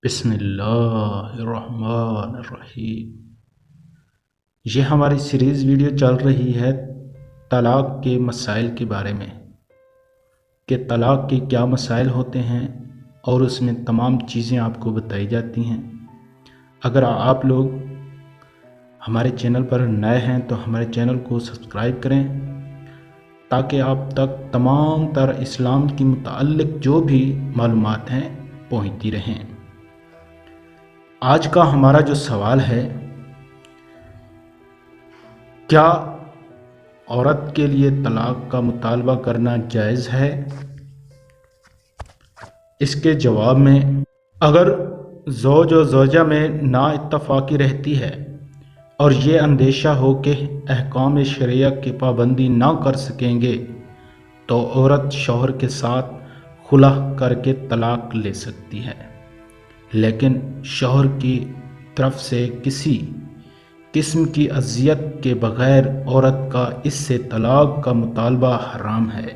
بسم اللہ الرحمن الرحیم۔ یہ ہماری سیریز ویڈیو چل رہی ہے طلاق کے مسائل کے بارے میں کہ طلاق کے کیا مسائل ہوتے ہیں اور اس میں تمام چیزیں آپ کو بتائی جاتی ہیں۔ اگر آپ لوگ ہمارے چینل پر نئے ہیں تو ہمارے چینل کو سبسکرائب کریں تاکہ آپ تک تمام تر اسلام کی متعلق جو بھی معلومات ہیں پہنچتی رہیں۔ آج کا ہمارا جو سوال ہے، کیا عورت کے لیے طلاق کا مطالبہ کرنا جائز ہے؟ اس کے جواب میں، اگر زوج و زوجہ میں نا اتفاقی رہتی ہے اور یہ اندیشہ ہو کہ احکام شرعیہ کی پابندی نہ کر سکیں گے تو عورت شوہر کے ساتھ خلع کر کے طلاق لے سکتی ہے، لیکن شوہر کی طرف سے کسی قسم کی اذیت کے بغیر عورت کا اس سے طلاق کا مطالبہ حرام ہے۔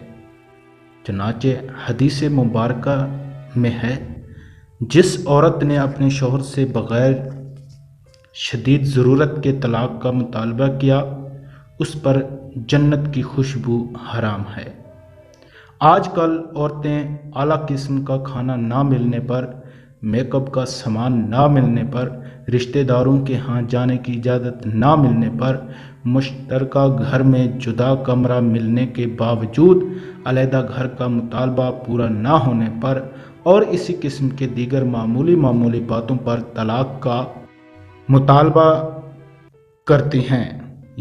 چنانچہ حدیث مبارکہ میں ہے، جس عورت نے اپنے شوہر سے بغیر شدید ضرورت کے طلاق کا مطالبہ کیا، اس پر جنت کی خوشبو حرام ہے۔ آج کل عورتیں اعلیٰ قسم کا کھانا نہ ملنے پر، میک اپ کا سامان نہ ملنے پر، رشتہ داروں کے ہاں جانے کی اجازت نہ ملنے پر، مشترکہ گھر میں جدا کمرہ ملنے کے باوجود علیحدہ گھر کا مطالبہ پورا نہ ہونے پر اور اسی قسم کے دیگر معمولی باتوں پر طلاق کا مطالبہ کرتی ہیں،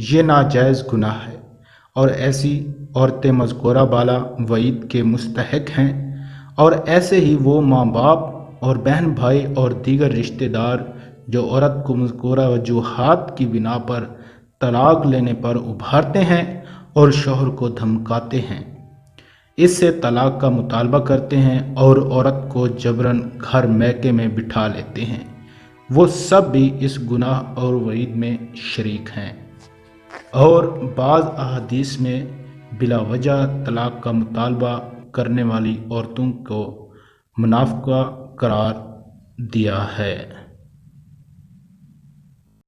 یہ ناجائز گناہ ہے اور ایسی عورتیں مذکورہ بالا وعید کے مستحق ہیں، اور ایسے ہی وہ ماں باپ اور بہن بھائی اور دیگر رشتہ دار جو عورت کو مذکورہ وجوہات کی بنا پر طلاق لینے پر ابھارتے ہیں اور شوہر کو دھمکاتے ہیں، اس سے طلاق کا مطالبہ کرتے ہیں اور عورت کو جبراً گھر میکے میں بٹھا لیتے ہیں، وہ سب بھی اس گناہ اور وعید میں شریک ہیں۔ اور بعض احادیث میں بلا وجہ طلاق کا مطالبہ کرنے والی عورتوں کو منافقہ قرار دیا ہے۔